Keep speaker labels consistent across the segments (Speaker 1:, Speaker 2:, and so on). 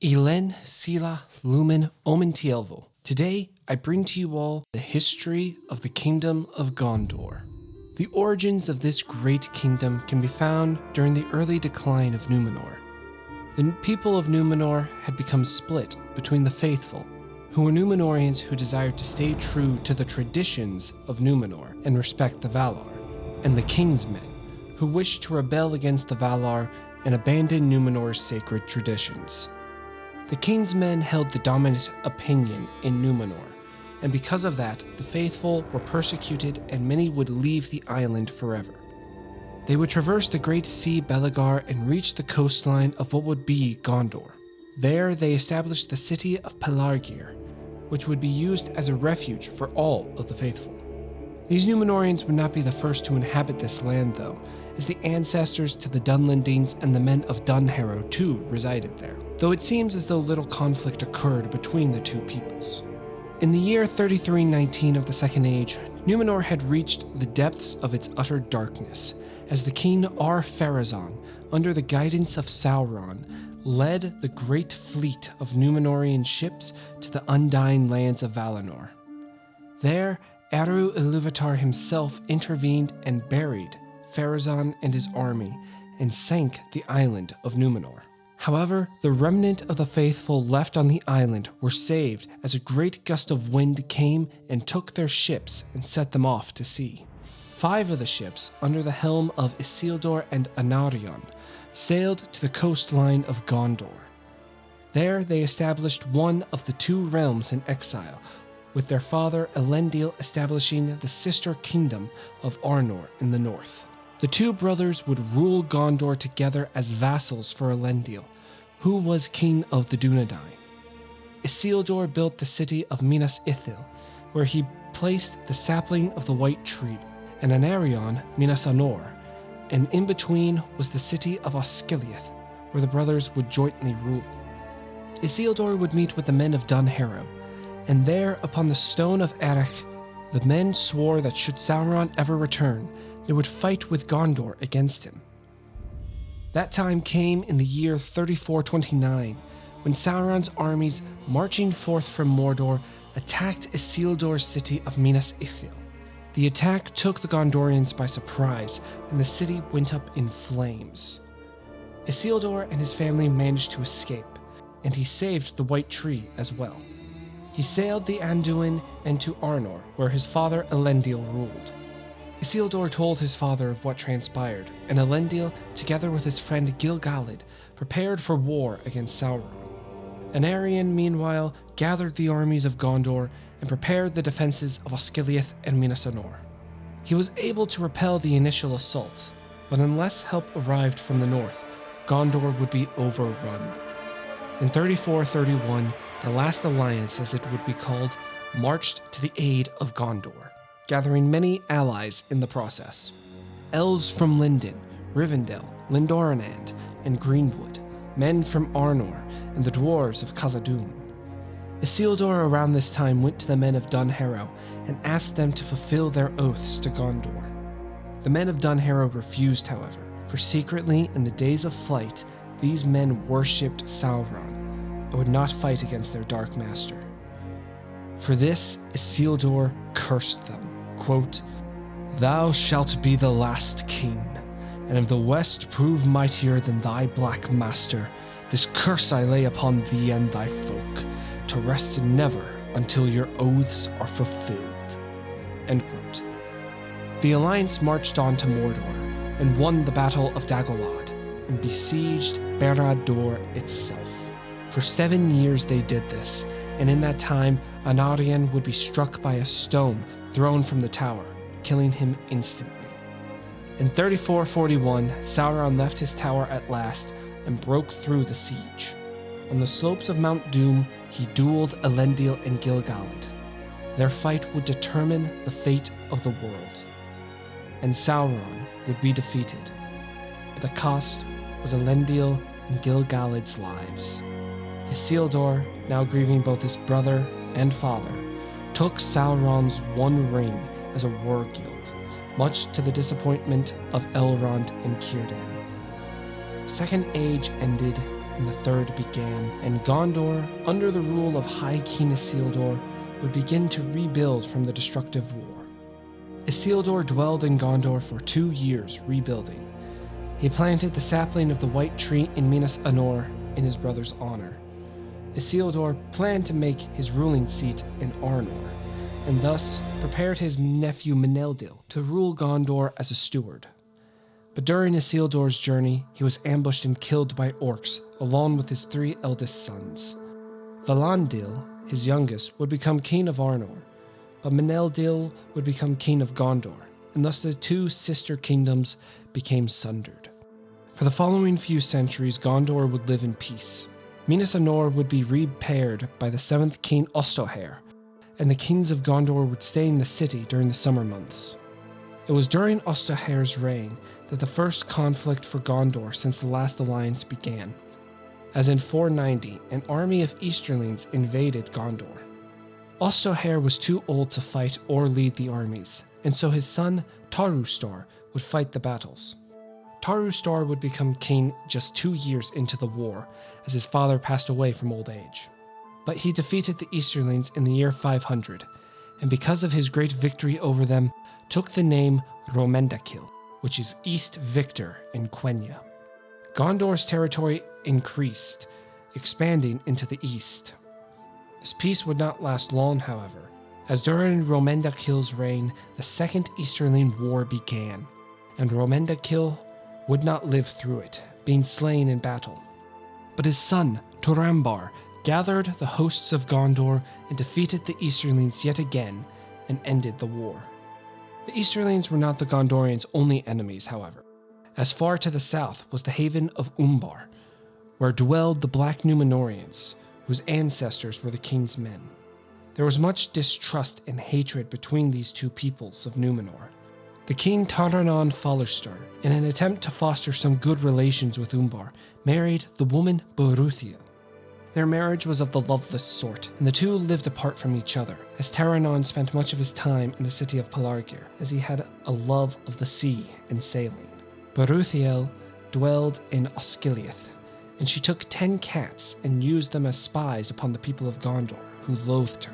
Speaker 1: Elen Sila Lumen Omen Tielvo. Today, I bring to you all the history of the Kingdom of Gondor. The origins of this great kingdom can be found during the early decline of Numenor. The people of Numenor had become split between the faithful, who were Numenorians who desired to stay true to the traditions of Numenor and respect the Valar, and the King's men, who wished to rebel against the Valar and abandon Numenor's sacred traditions. The King's men held the dominant opinion in Numenor, and because of that, the faithful were persecuted and many would leave the island forever. They would traverse the Great Sea Belegar and reach the coastline of what would be Gondor. There they established the city of Pelargir, which would be used as a refuge for all of the faithful. These Numenorians would not be the first to inhabit this land though, as the ancestors to the Dunlendings and the men of Dunharrow too resided there, though it seems as though little conflict occurred between the two peoples. In the year 3319 of the Second Age, Numenor had reached the depths of its utter darkness, as the king Ar-Pharazôn, under the guidance of Sauron, led the great fleet of Numenorian ships to the undying lands of Valinor. There, Eru Ilúvatar himself intervened and buried Pharazôn and his army, and sank the island of Numenor. However, the remnant of the faithful left on the island were saved as a great gust of wind came and took their ships and set them off to sea. 5 of the ships, under the helm of Isildur and Anarion, sailed to the coastline of Gondor. There they established one of the 2 realms in exile, with their father Elendil establishing the sister kingdom of Arnor in the north. The 2 brothers would rule Gondor together as vassals for Elendil, who was king of the Dunedain. Isildur built the city of Minas Ithil, where he placed the sapling of the White Tree, and Anarion Minas Anor, and in between was the city of Osgiliath, where the brothers would jointly rule. Isildur would meet with the men of Dunharrow, and there upon the stone of Erech, the men swore that should Sauron ever return, they would fight with Gondor against him. That time came in the year 3429, when Sauron's armies, marching forth from Mordor, attacked Isildur's city of Minas Ithil. The attack took the Gondorians by surprise, and the city went up in flames. Isildur and his family managed to escape, and he saved the White Tree as well. He sailed the Anduin and to Arnor, where his father Elendil ruled. Isildur told his father of what transpired, and Elendil, together with his friend Gil-galad, prepared for war against Sauron. Anarion, meanwhile, gathered the armies of Gondor and prepared the defenses of Osgiliath and Minas Anor. He was able to repel the initial assault, but unless help arrived from the north, Gondor would be overrun. In 3431, the last alliance, as it would be called, marched to the aid of Gondor, gathering many allies in the process. Elves from Lindon, Rivendell, Lindoranand, and Greenwood, men from Arnor, and the dwarves of Khazad-dûm. Isildur around this time went to the men of Dunharrow and asked them to fulfill their oaths to Gondor. The men of Dunharrow refused, however, for secretly in the days of flight, these men worshipped Sauron and would not fight against their Dark Master. For this, Isildur cursed them, quote, "Thou shalt be the last king, and if the West prove mightier than thy Black Master, this curse I lay upon thee and thy folk, to rest never until your oaths are fulfilled." End quote. The alliance marched on to Mordor and won the Battle of Dagolad and besieged Barad-dûr itself. For 7 years they did this, and in that time Anarion would be struck by a stone thrown from the tower, killing him instantly. In 3441, Sauron left his tower at last and broke through the siege. On the slopes of Mount Doom, he dueled Elendil and Gil-galad. Their fight would determine the fate of the world, and Sauron would be defeated. But the cost was Elendil and Gil-galad's lives. Isildur, now grieving both his brother and father, took Sauron's one ring as a war guild, much to the disappointment of Elrond and Círdan. Second Age ended, and the third began, and Gondor, under the rule of High King Isildur, would begin to rebuild from the destructive war. Isildur dwelled in Gondor for 2 years, rebuilding. He planted the sapling of the White Tree in Minas Anor in his brother's honor. Isildur planned to make his ruling seat in Arnor, and thus prepared his nephew Meneldil to rule Gondor as a steward. But during Isildur's journey, he was ambushed and killed by orcs, along with his 3 eldest sons. Valandil, his youngest, would become king of Arnor, but Meneldil would become king of Gondor, and thus the 2 sister kingdoms became sundered. For the following few centuries, Gondor would live in peace. Minas Anor would be repaired by the 7th king Ostoher, and the kings of Gondor would stay in the city during the summer months. It was during Ostoher's reign that the first conflict for Gondor since the last alliance began, as in 490, an army of Easterlings invaded Gondor. Ostoher was too old to fight or lead the armies, and so his son Tarustor would fight the battles. Tarustor would become king just 2 years into the war, as his father passed away from old age. But he defeated the Easterlings in the year 500, and because of his great victory over them, took the name Romendakil, which is East Victor in Quenya. Gondor's territory increased, expanding into the east. This peace would not last long, however, as during Romendakil's reign, the Second Easterling War began, and Romendakil would not live through it, being slain in battle. But his son, Turambar, gathered the hosts of Gondor and defeated the Easterlings yet again and ended the war. The Easterlings were not the Gondorians' only enemies, however. As far to the south was the haven of Umbar, where dwelled the Black Numenorians, whose ancestors were the king's men. There was much distrust and hatred between these 2 peoples of Numenor. The king Taranon Fallerster, in an attempt to foster some good relations with Umbar, married the woman Boruthiel. Their marriage was of the loveless sort, and the 2 lived apart from each other, as Taranon spent much of his time in the city of Pelargir, as he had a love of the sea and sailing. Boruthiel dwelled in Osgiliath, and she took 10 cats and used them as spies upon the people of Gondor, who loathed her.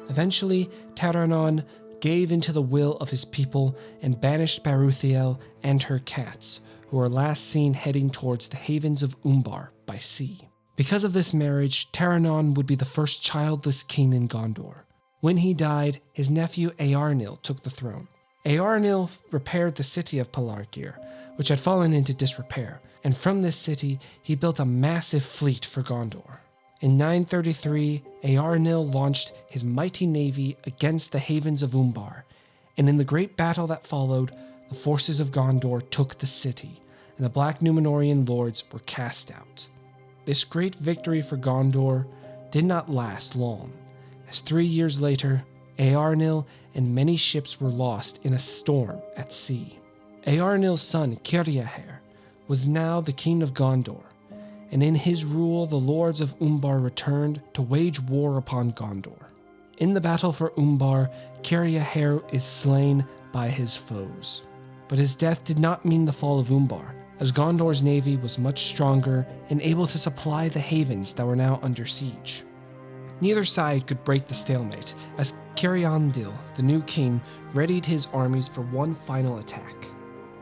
Speaker 1: Eventually, Taranon gave into the will of his people and banished Boruthiel and her cats, who were last seen heading towards the havens of Umbar by sea. Because of this marriage, Taranon would be the first childless king in Gondor. When he died, his nephew Eärnil took the throne. Eärnil repaired the city of Pelargir, which had fallen into disrepair, and from this city he built a massive fleet for Gondor. In 933, Eärnil launched his mighty navy against the havens of Umbar, and in the great battle that followed, the forces of Gondor took the city, and the Black Numenorian lords were cast out. This great victory for Gondor did not last long, as 3 years later, Eärnil and many ships were lost in a storm at sea. Eärnil's son Ciriaher was now the king of Gondor, and in his rule the lords of Umbar returned to wage war upon Gondor. In the battle for Umbar, Ciriaher is slain by his foes. But his death did not mean the fall of Umbar, as Gondor's navy was much stronger and able to supply the havens that were now under siege. Neither side could break the stalemate, as Ciriandil, the new king, readied his armies for one final attack.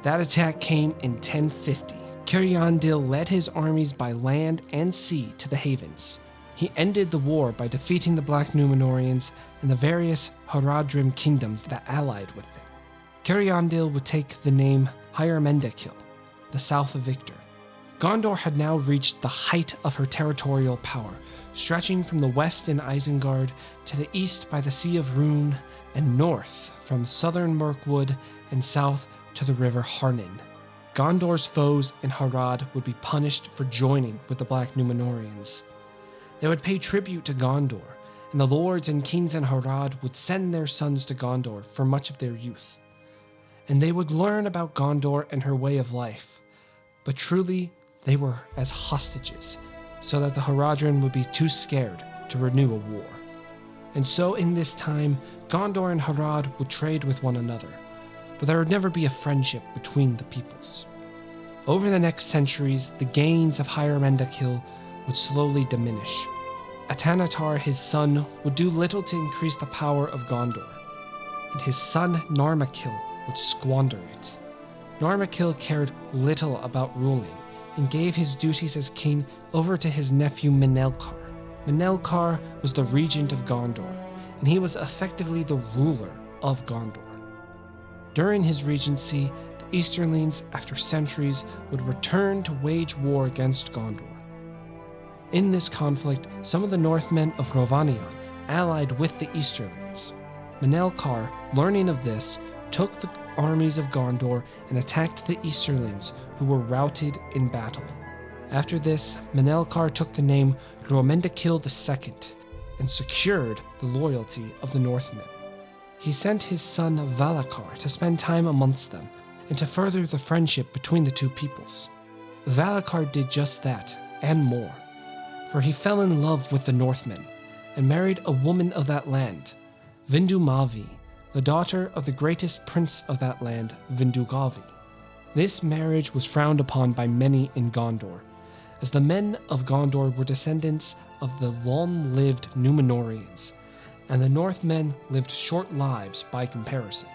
Speaker 1: That attack came in 1050. Ciriandil led his armies by land and sea to the havens. He ended the war by defeating the Black Numenorians and the various Haradrim kingdoms that allied with them. Ciriandil would take the name Hyermendakil, the South of Victor. Gondor had now reached the height of her territorial power, stretching from the west in Isengard to the east by the Sea of Rhûn, and north from southern Mirkwood and south to the river Harnin. Gondor's foes in Harad would be punished for joining with the Black Numenorians. They would pay tribute to Gondor, and the lords and kings in Harad would send their sons to Gondor for much of their youth. And they would learn about Gondor and her way of life, but truly they were as hostages, so that the Haradrim would be too scared to renew a war. And so in this time, Gondor and Harad would trade with one another, but there would never be a friendship between the peoples. Over the next centuries, the gains of Hyar-Mendakil would slowly diminish. Atanatar, his son, would do little to increase the power of Gondor, and his son Narmakil would squander it. Narmakil cared little about ruling, and gave his duties as king over to his nephew Menelkar. Menelkar was the regent of Gondor, and he was effectively the ruler of Gondor. During his regency, the Easterlings, after centuries, would return to wage war against Gondor. In this conflict, some of the Northmen of Rhovanion allied with the Easterlings. Menelkar, learning of this, took the armies of Gondor and attacked the Easterlings, who were routed in battle. After this, Menelkar took the name Rhoamendakil II and secured the loyalty of the Northmen. He sent his son Valakar to spend time amongst them and to further the friendship between the two peoples. Valakar did just that, and more, for he fell in love with the Northmen and married a woman of that land, Vindumavi, the daughter of the greatest prince of that land, Vindugavi. This marriage was frowned upon by many in Gondor, as the men of Gondor were descendants of the long-lived Numenorians, and the Northmen lived short lives by comparison.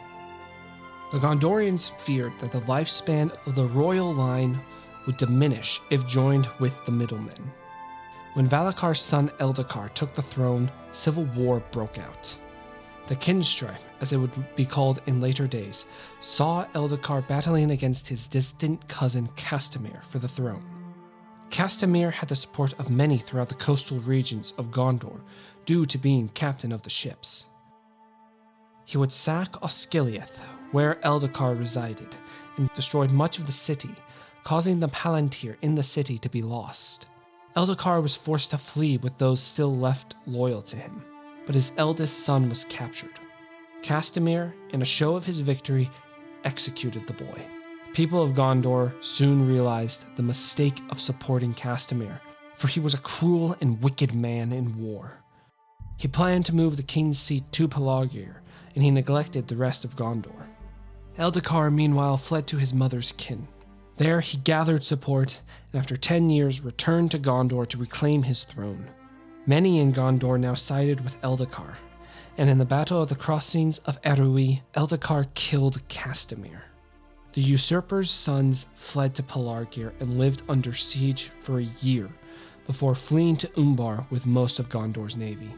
Speaker 1: The Gondorians feared that the lifespan of the royal line would diminish if joined with the middlemen. When Valakar's son Eldakar took the throne, civil war broke out. The Kinstrife, as it would be called in later days, saw Eldakar battling against his distant cousin Castamir for the throne. Castamir had the support of many throughout the coastal regions of Gondor, due to being captain of the ships. He would sack Osgiliath, where Eldakar resided, and destroyed much of the city, causing the Palantir in the city to be lost. Eldakar was forced to flee with those still left loyal to him, but his eldest son was captured. Castamir, in a show of his victory, executed the boy. The people of Gondor soon realized the mistake of supporting Castamir, for he was a cruel and wicked man in war. He planned to move the king's seat to Pelargir, and he neglected the rest of Gondor. Eldakar, meanwhile, fled to his mother's kin. There he gathered support, and after 10 years returned to Gondor to reclaim his throne. Many in Gondor now sided with Eldakar, and in the Battle of the Crossings of Erui, Eldakar killed Castamir. The usurper's sons fled to Pelargir and lived under siege for a year, before fleeing to Umbar with most of Gondor's navy.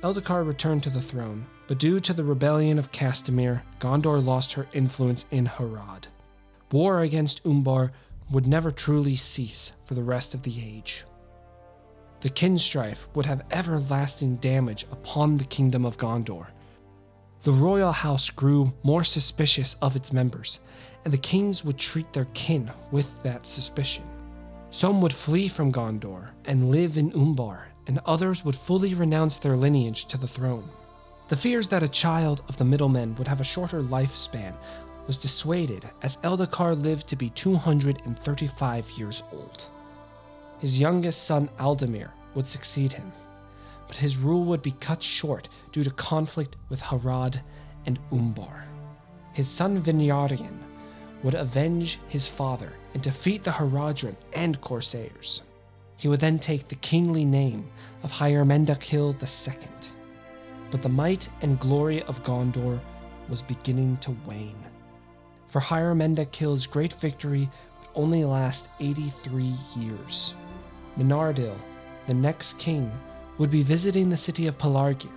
Speaker 1: Eldakar returned to the throne, but due to the rebellion of Castamir, Gondor lost her influence in Harad. War against Umbar would never truly cease for the rest of the age. The Kinstrife would have everlasting damage upon the kingdom of Gondor. The royal house grew more suspicious of its members, and the kings would treat their kin with that suspicion. Some would flee from Gondor and live in Umbar, and others would fully renounce their lineage to the throne. The fears that a child of the middlemen would have a shorter lifespan was dissuaded, as Eldakar lived to be 235 years old. His youngest son Aldemir would succeed him, but his rule would be cut short due to conflict with Harad and Umbar. His son Vinyarion would avenge his father and defeat the Haradrim and Corsairs. He would then take the kingly name of Hyar-Mendakil II. But the might and glory of Gondor was beginning to wane. For Hyar-Mendakil's great victory would only last 83 years. Menardil, the next king, would be visiting the city of Pelargir,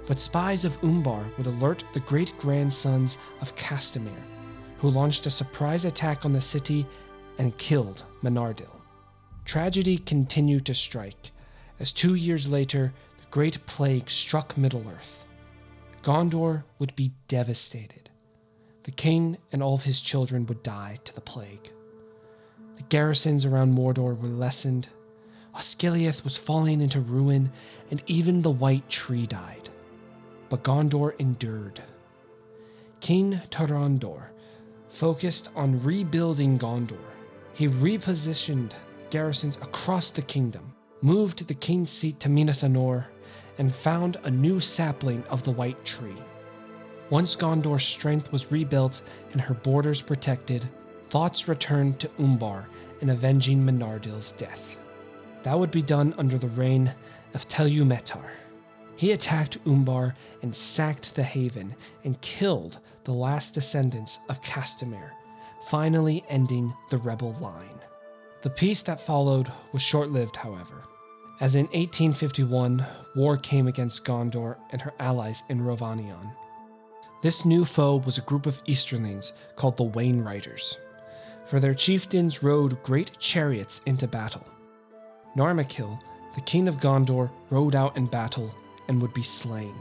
Speaker 1: but spies of Umbar would alert the great-grandsons of Castamir, who launched a surprise attack on the city and killed Menardil. Tragedy continued to strike, as 2 years later, the Great Plague struck Middle-earth. Gondor would be devastated. The king and all of his children would die to the plague. The garrisons around Mordor were lessened. Osgiliath was falling into ruin, and even the White Tree died. But Gondor endured. King Tarandor focused on rebuilding Gondor. He repositioned garrisons across the kingdom, moved the king's seat to Minas Anor, and found a new sapling of the White Tree. Once Gondor's strength was rebuilt and her borders protected, thoughts returned to Umbar and avenging Menardil's death. That would be done under the reign of Tellumetar. He attacked Umbar and sacked the haven and killed the last descendants of Castamere, finally ending the rebel line. The peace that followed was short-lived, however, as in 1851, war came against Gondor and her allies in Rhovanion. This new foe was a group of Easterlings called the Wayriders, for their chieftains rode great chariots into battle. Narmakil, the king of Gondor, rode out in battle and would be slain.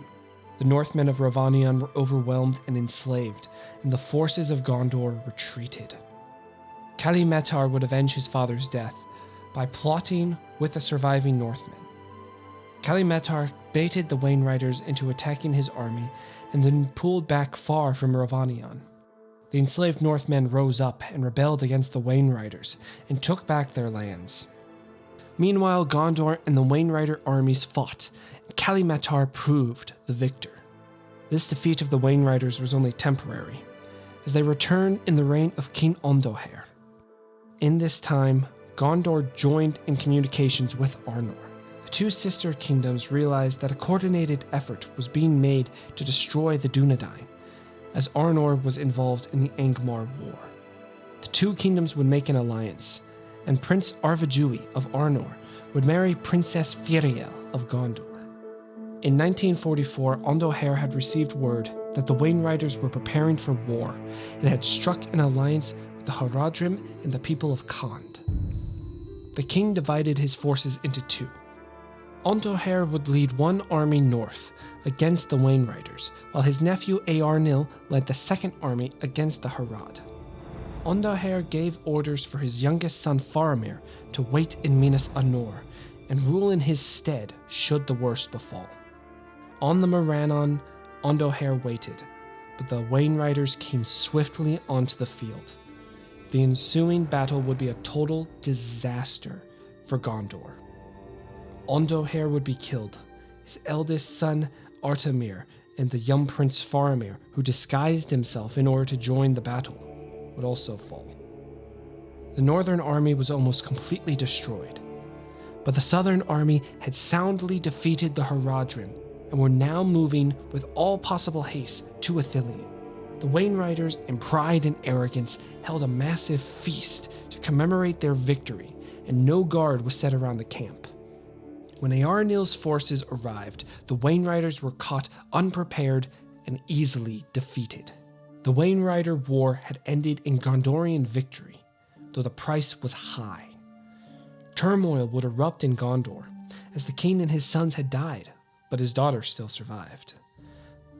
Speaker 1: The Northmen of Rhovanion were overwhelmed and enslaved, and the forces of Gondor retreated. Tellumetar would avenge his father's death by plotting with the surviving Northmen. Tellumetar baited the Wayriders into attacking his army and then pulled back far from Rhovanion. The enslaved Northmen rose up and rebelled against the Wayriders and took back their lands. Meanwhile, Gondor and the Wayrider armies fought, and Tellumetar proved the victor. This defeat of the Wayriders was only temporary, as they returned in the reign of King Ondoher. In this time, Gondor joined in communications with Arnor. The two sister kingdoms realized that a coordinated effort was being made to destroy the Dunedain, as Arnor was involved in the Angmar War. The two kingdoms would make an alliance, and Prince Arvedui of Arnor would marry Princess Firiel of Gondor. In 1944, Ondoher had received word that the Wayriders were preparing for war and had struck an alliance with the Haradrim and the people of Khand. The king divided his forces into two. Ondoher would lead one army north against the Wayriders, while his nephew Eärnil led the second army against the Harad. Ondoher gave orders for his youngest son Faramir to wait in Minas Anor and rule in his stead should the worst befall. On the Morannon, Ondoher waited, but the Wayriders came swiftly onto the field. The ensuing battle would be a total disaster for Gondor. Ondoher would be killed. His eldest son Artamir and the young prince Faramir, who disguised himself in order to join the battle, would also fall. The northern army was almost completely destroyed, but the southern army had soundly defeated the Haradrim and were now moving with all possible haste to Ithilien. The Wayriders, in pride and arrogance, held a massive feast to commemorate their victory, and no guard was set around the camp. When Eärnil's forces arrived, the Wayriders were caught unprepared and easily defeated. The Wayrider War had ended in Gondorian victory, though the price was high. Turmoil would erupt in Gondor, as the king and his sons had died, but his daughter still survived.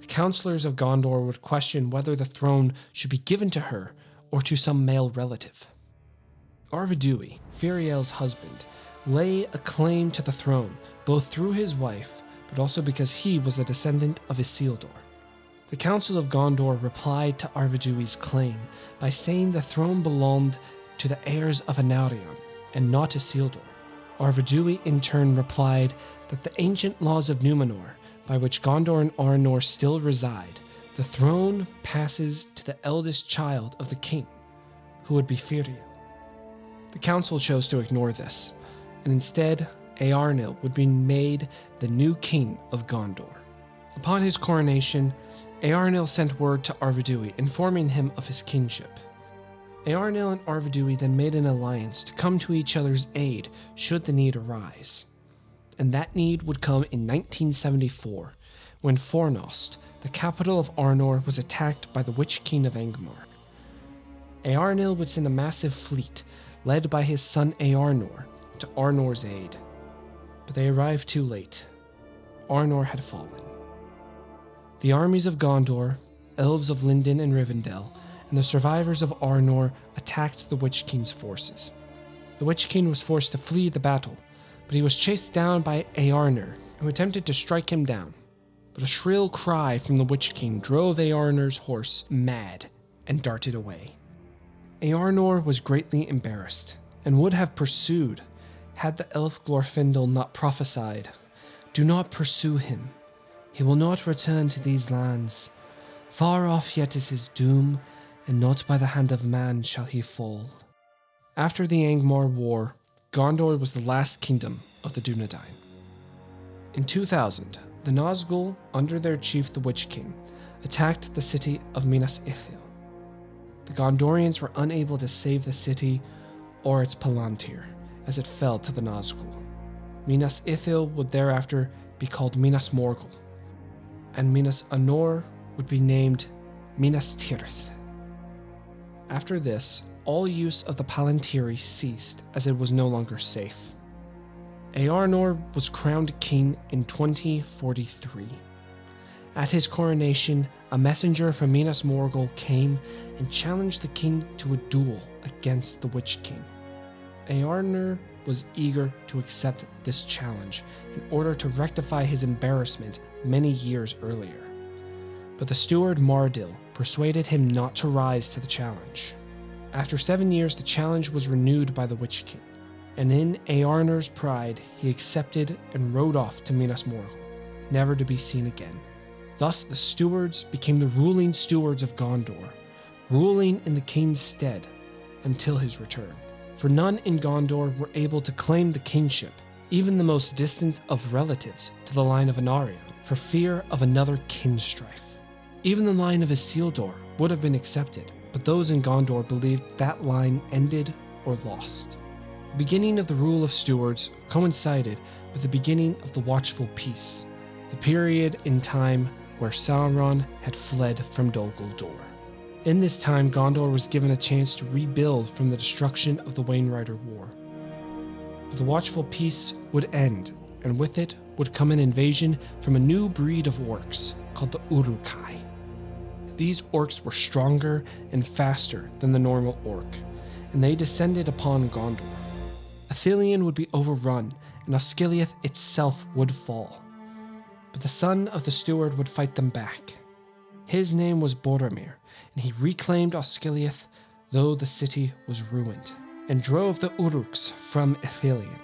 Speaker 1: The counselors of Gondor would question whether the throne should be given to her or to some male relative. Arvedui, Firiel's husband, lay a claim to the throne, both through his wife, but also because he was a descendant of Isildur. The Council of Gondor replied to Arvedui's claim by saying the throne belonged to the heirs of Anarion and not to Isildur. Arvedui in turn replied that the ancient laws of Numenor, by which Gondor and Arnor still reside, the throne passes to the eldest child of the king, who would be Firiel. The council chose to ignore this, and instead Eärnil would be made the new king of Gondor. Upon his coronation, Eärnil sent word to Arvedui informing him of his kingship. Eärnil and Arvedui then made an alliance to come to each other's aid should the need arise. And that need would come in 1974, when Fornost, the capital of Arnor, was attacked by the Witch King of Angmar. Eärnil would send a massive fleet, led by his son Eärnor, to Arnor's aid. But they arrived too late. Arnor had fallen. The armies of Gondor, elves of Lindon and Rivendell, and the survivors of Arnor attacked the Witch King's forces. The Witch King was forced to flee the battle, but he was chased down by Eärnir, who attempted to strike him down. But a shrill cry from the Witch King drove Eärnir's horse mad and darted away. Eärnor was greatly embarrassed, and would have pursued, had the elf Glorfindel not prophesied, "Do not pursue him. He will not return to these lands. Far off yet is his doom, and not by the hand of man shall he fall. After the Angmar War, Gondor was the last kingdom of the Dunedain. In 2000, the Nazgul, under their chief the Witch King, attacked the city of Minas Ithil. The Gondorians were unable to save the city or its palantir, as it fell to the Nazgul. Minas Ithil would thereafter be called Minas Morgul, and Minas Anor would be named Minas Tirith. After this, all use of the palantiri ceased as it was no longer safe. Eärnur was crowned king in 2043. At his coronation, a messenger from Minas Morgul came and challenged the king to a duel against the Witch King. Eärnur was eager to accept this challenge in order to rectify his embarrassment many years earlier. But the steward Mardil persuaded him not to rise to the challenge. After 7 years, the challenge was renewed by the Witch King, and in Eärnur's pride, he accepted and rode off to Minas Morgul, never to be seen again. Thus, the stewards became the ruling stewards of Gondor, ruling in the king's stead until his return. For none in Gondor were able to claim the kingship, even the most distant of relatives to the line of Anarion, for fear of another Kinstrife. Even the line of Isildur would have been accepted, but those in Gondor believed that line ended or lost. The beginning of the Rule of Stewards coincided with the beginning of the Watchful peace, the period in time where Sauron had fled from Dol Guldur. In this time, Gondor was given a chance to rebuild from the destruction of the Wayrider War. But the Watchful peace would end, and with it would come an invasion from a new breed of orcs called the Uruk-hai. These orcs were stronger and faster than the normal orc, and they descended upon Gondor. Ithilien would be overrun, and Osgiliath itself would fall. But the son of the steward would fight them back. His name was Boromir, and he reclaimed Osgiliath, though the city was ruined, and drove the Uruks from Ithilien.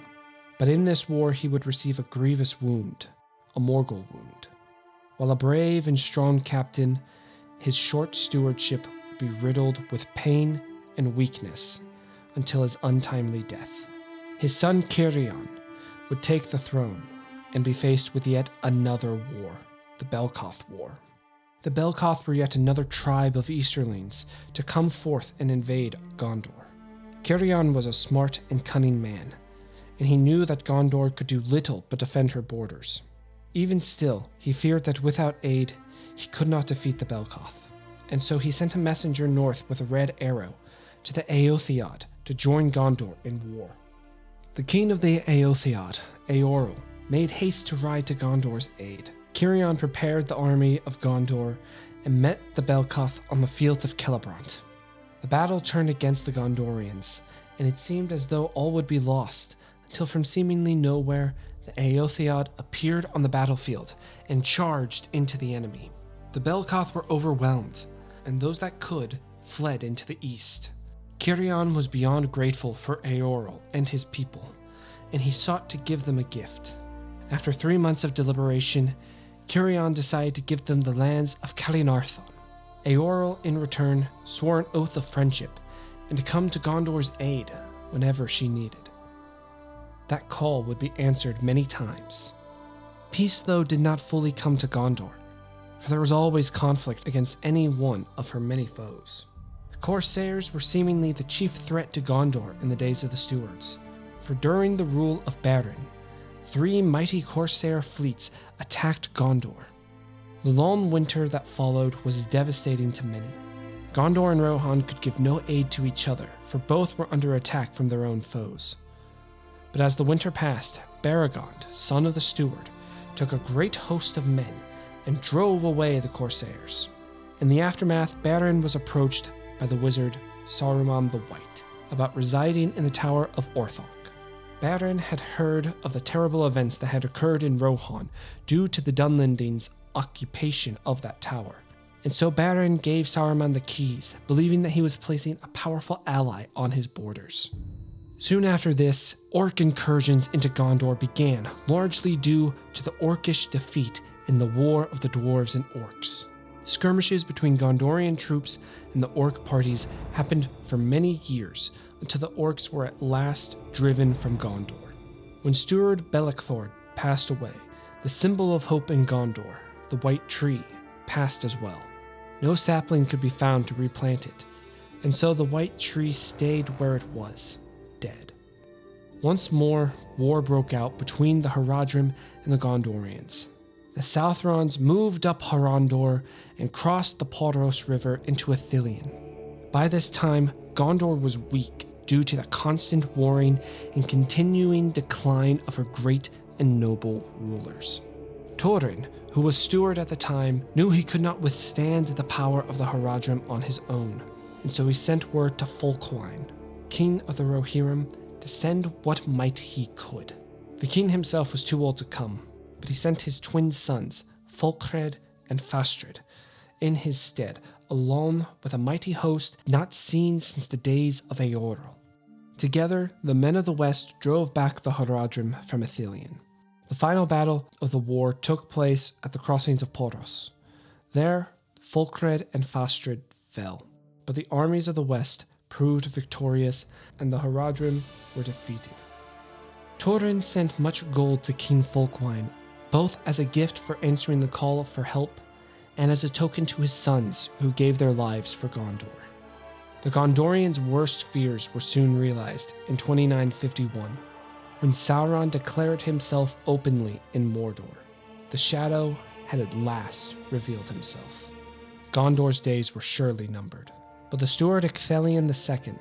Speaker 1: But in this war he would receive a grievous wound, a Morgul wound. While a brave and strong captain, his short stewardship would be riddled with pain and weakness until his untimely death. His son Cirion would take the throne and be faced with yet another war, the Belkoth War. The Belkoth were yet another tribe of Easterlings to come forth and invade Gondor. Cirion was a smart and cunning man, and he knew that Gondor could do little but defend her borders. Even still, he feared that without aid, he could not defeat the Belkoth, and so he sent a messenger north with a red arrow to the Eotheod to join Gondor in war. The king of the Eotheod, Eorl, made haste to ride to Gondor's aid. Cirion prepared the army of Gondor and met the Belkoth on the fields of Celebrant. The battle turned against the Gondorians, and it seemed as though all would be lost, until from seemingly nowhere, the Eotheod appeared on the battlefield and charged into the enemy. The Belkoth were overwhelmed, and those that could fled into the east. Cirion was beyond grateful for Eorl and his people, and he sought to give them a gift. After 3 months of deliberation, Cirion decided to give them the lands of Calinarthon. Eorl, in return, swore an oath of friendship and to come to Gondor's aid whenever she needed. That call would be answered many times. Peace, though, did not fully come to Gondor, for there was always conflict against any one of her many foes. The Corsairs were seemingly the chief threat to Gondor in the days of the Stewards, for during the rule of Beren, 3 mighty Corsair fleets attacked Gondor. The long winter that followed was devastating to many. Gondor and Rohan could give no aid to each other, for both were under attack from their own foes. But as the winter passed, Beregond, son of the steward, took a great host of men and drove away the Corsairs. In the aftermath, Beren was approached by the wizard Saruman the White about residing in the Tower of Orthanc. Beren had heard of the terrible events that had occurred in Rohan due to the Dunlending's occupation of that tower, and so Beren gave Saruman the keys, believing that he was placing a powerful ally on his borders. Soon after this, orc incursions into Gondor began, largely due to the orcish defeat in the War of the Dwarves and Orcs. Skirmishes between Gondorian troops and the orc parties happened for many years until the orcs were at last driven from Gondor. When Steward Bellicthor passed away, the symbol of hope in Gondor, the white tree, passed as well. No sapling could be found to replant it, and so the white tree stayed where it was, dead. Once more, war broke out between the Haradrim and the Gondorians. The Southrons moved up Harondor and crossed the Podros River into Ithilien. By this time, Gondor was weak due to the constant warring and continuing decline of her great and noble rulers. Thorin, who was steward at the time, knew he could not withstand the power of the Haradrim on his own, and so he sent word to Folkwyne, king of the Rohirrim, to send what might he could. The king himself was too old to come, but he sent his twin sons, Folkred and Fastred, in his stead, along with a mighty host not seen since the days of Eorl. Together, the men of the west drove back the Haradrim from Ithilien. The final battle of the war took place at the crossings of Podros. There, Folkred and Fastred fell, but the armies of the west proved victorious, and the Haradrim were defeated. Thorin sent much gold to King Folkwyne, both as a gift for answering the call for help and as a token to his sons who gave their lives for Gondor. The Gondorians' worst fears were soon realized in 2951, when Sauron declared himself openly in Mordor. The Shadow had at last revealed himself. Gondor's days were surely numbered, but the steward Ecthelion II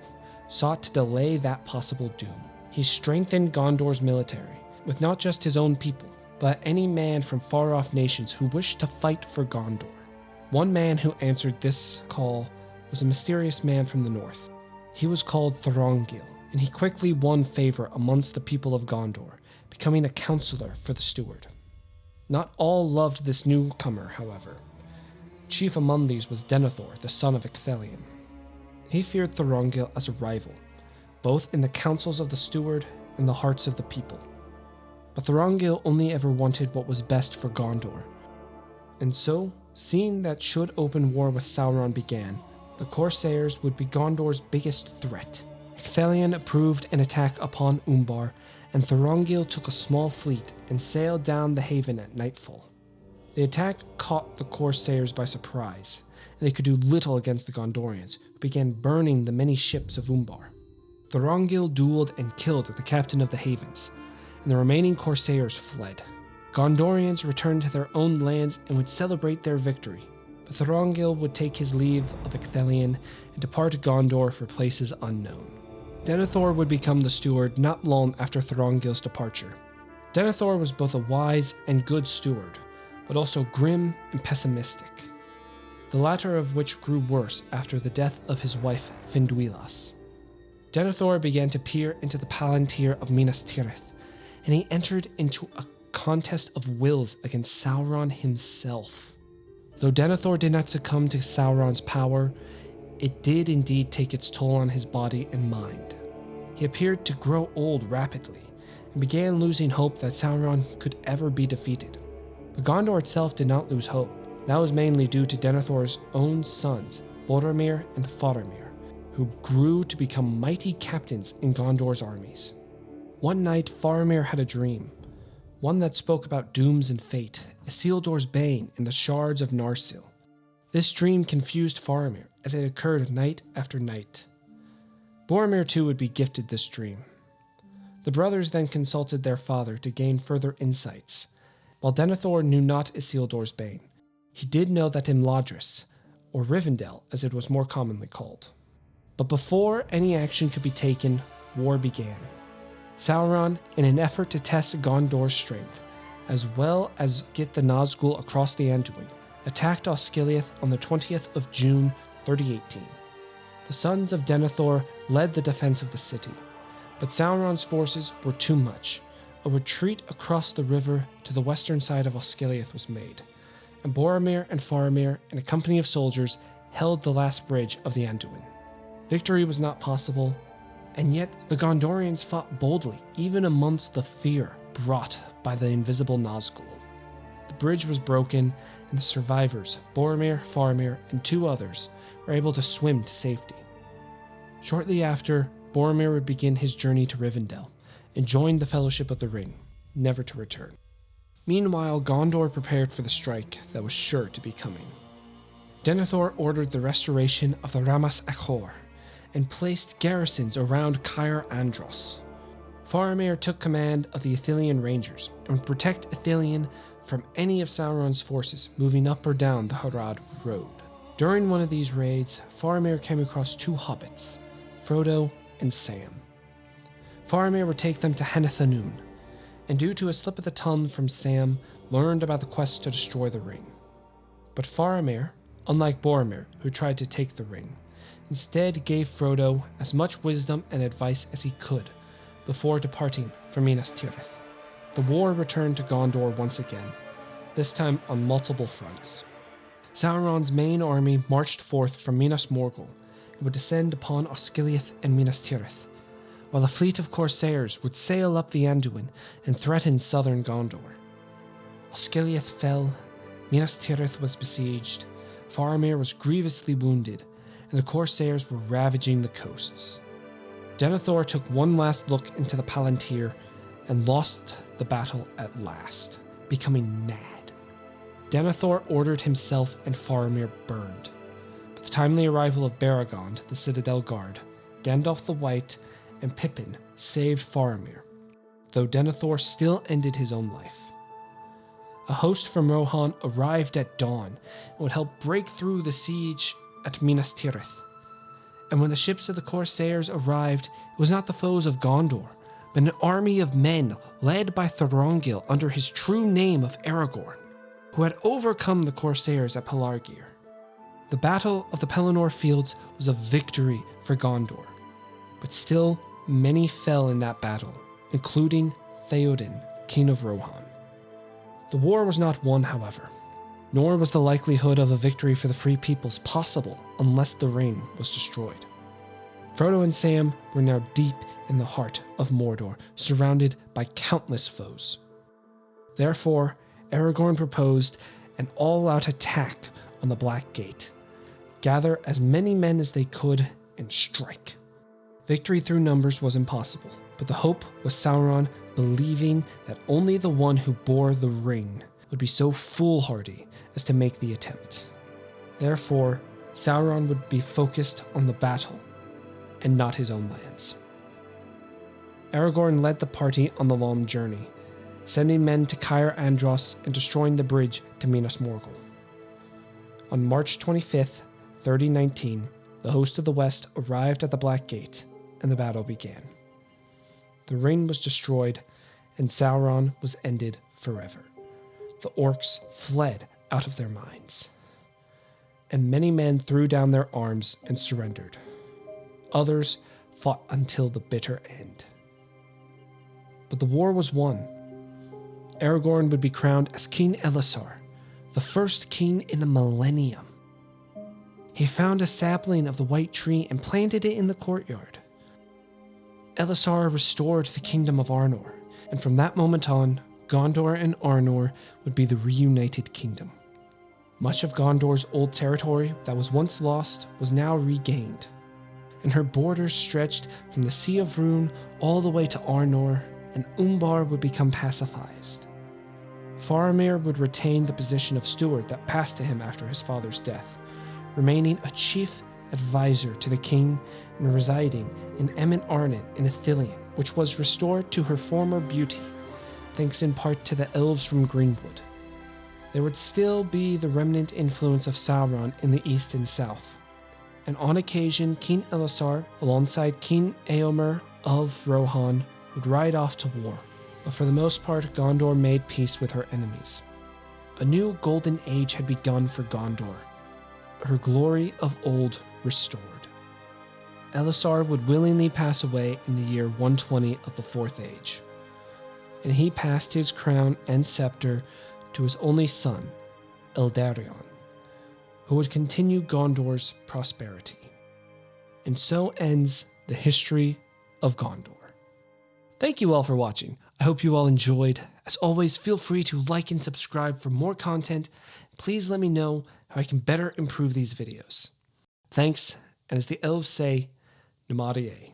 Speaker 1: sought to delay that possible doom. He strengthened Gondor's military, with not just his own people, but any man from far-off nations who wished to fight for Gondor. One man who answered this call was a mysterious man from the north. He was called Thorongil, and he quickly won favor amongst the people of Gondor, becoming a counselor for the steward. Not all loved this newcomer, however. Chief among these was Denethor, the son of Ecthelion. He feared Thorongil as a rival, both in the councils of the steward and the hearts of the people. But Thorongil only ever wanted what was best for Gondor. And so, seeing that should open war with Sauron began, the Corsairs would be Gondor's biggest threat. Ecthelion approved an attack upon Umbar, and Thorongil took a small fleet and sailed down the haven at nightfall. The attack caught the Corsairs by surprise, and they could do little against the Gondorians, who began burning the many ships of Umbar. Thorongil dueled and killed the captain of the havens, and the remaining Corsairs fled. Gondorians returned to their own lands and would celebrate their victory, but Thorongil would take his leave of Ecthelion and depart Gondor for places unknown. Denethor would become the steward not long after Thorongil's departure. Denethor was both a wise and good steward, but also grim and pessimistic, the latter of which grew worse after the death of his wife Finduilas. Denethor began to peer into the Palantir of Minas Tirith, and he entered into a contest of wills against Sauron himself. Though Denethor did not succumb to Sauron's power, it did indeed take its toll on his body and mind. He appeared to grow old rapidly, and began losing hope that Sauron could ever be defeated. But Gondor itself did not lose hope. That was mainly due to Denethor's own sons, Boromir and Faramir, who grew to become mighty captains in Gondor's armies. One night, Faramir had a dream, one that spoke about dooms and fate, Isildur's bane and the shards of Narsil. This dream confused Faramir, as it occurred night after night. Boromir too would be gifted this dream. The brothers then consulted their father to gain further insights. While Denethor knew not Isildur's bane, he did know that Imladris, or Rivendell as it was more commonly called. But before any action could be taken, war began. Sauron, in an effort to test Gondor's strength, as well as get the Nazgul across the Anduin, attacked Osgiliath on the 20th of June, 3018. The sons of Denethor led the defense of the city, but Sauron's forces were too much. A retreat across the river to the western side of Osgiliath was made, and Boromir and Faramir and a company of soldiers held the last bridge of the Anduin. Victory was not possible, and yet the Gondorians fought boldly, even amongst the fear brought by the invisible Nazgul. the bridge was broken, and the survivors, Boromir, Faramir, and 2 others, were able to swim to safety. Shortly after, Boromir would begin his journey to Rivendell and join the Fellowship of the Ring, never to return. Meanwhile, Gondor prepared for the strike that was sure to be coming. Denethor ordered the restoration of the Ramas Achor and placed garrisons around Caer Andros. Faramir took command of the Ithilien Rangers and would protect Ithilien from any of Sauron's forces moving up or down the Harad Road. During one of these raids, Faramir came across 2 hobbits, Frodo and Sam. Faramir would take them to Hanethanun, and due to a slip of the tongue from Sam, learned about the quest to destroy the ring. But Faramir, unlike Boromir, who tried to take the ring, instead gave Frodo as much wisdom and advice as he could before departing for Minas Tirith. The war returned to Gondor once again, this time on multiple fronts. Sauron's main army marched forth from Minas Morgul and would descend upon Osgiliath and Minas Tirith, while a fleet of corsairs would sail up the Anduin and threaten southern Gondor. Osgiliath fell, Minas Tirith was besieged, Faramir was grievously wounded, and the corsairs were ravaging the coasts. Denethor took one last look into the Palantir and lost the battle at last, becoming mad. Denethor ordered himself and Faramir burned. But the timely arrival of Baragond, the Citadel Guard, Gandalf the White, and Pippin saved Faramir, though Denethor still ended his own life. A host from Rohan arrived at dawn and would help break through the siege at Minas Tirith. And when the ships of the corsairs arrived, it was not the foes of Gondor, but an army of men led by Thorongil under his true name of Aragorn, who had overcome the corsairs at Pelargir. The Battle of the Pelennor Fields was a victory for Gondor, but still many fell in that battle, including Theoden, king of Rohan. The war was not won, however, nor was the likelihood of a victory for the Free Peoples possible unless the ring was destroyed. Frodo and Sam were now deep in the heart of Mordor, surrounded by countless foes. Therefore, Aragorn proposed an all-out attack on the Black Gate, gather as many men as they could, and strike. Victory through numbers was impossible, but the hope was Sauron believing that only the one who bore the ring would be so foolhardy as to make the attempt. Therefore, Sauron would be focused on the battle and not his own lands. Aragorn led the party on the long journey, sending men to Caer Andros and destroying the bridge to Minas Morgul. On March 25th, 3019, the host of the West arrived at the Black Gate, and the battle began. The ring was destroyed, and Sauron was ended forever. The orcs fled out of their minds, and many men threw down their arms and surrendered. Others fought until the bitter end. But the war was won. Aragorn would be crowned as King Elessar, the first king in a millennium. He found a sapling of the white tree and planted it in the courtyard. Elessar restored the kingdom of Arnor, and from that moment on, Gondor and Arnor would be the reunited kingdom. Much of Gondor's old territory that was once lost was now regained, and her borders stretched from the Sea of Rhûn all the way to Arnor, and Umbar would become pacified. Faramir would retain the position of steward that passed to him after his father's death, remaining a chief advisor to the king and residing in Emin Arnon in Ithilien, which was restored to her former beauty, thanks in part to the elves from Greenwood. There would still be the remnant influence of Sauron in the east and south, and on occasion King Elessar, alongside King Eomer of Rohan, would ride off to war, but for the most part Gondor made peace with her enemies. A new golden age had begun for Gondor, her glory of old restored. Elessar would willingly pass away in the year 120 of the Fourth Age, and he passed his crown and scepter to his only son, Eldarion, who would continue Gondor's prosperity. And so ends the history of Gondor. Thank you all for watching. I hope you all enjoyed As always, feel free to like and subscribe for more content. Please let me know how I can better improve these videos. Thanks, and as the elves say, Namaste.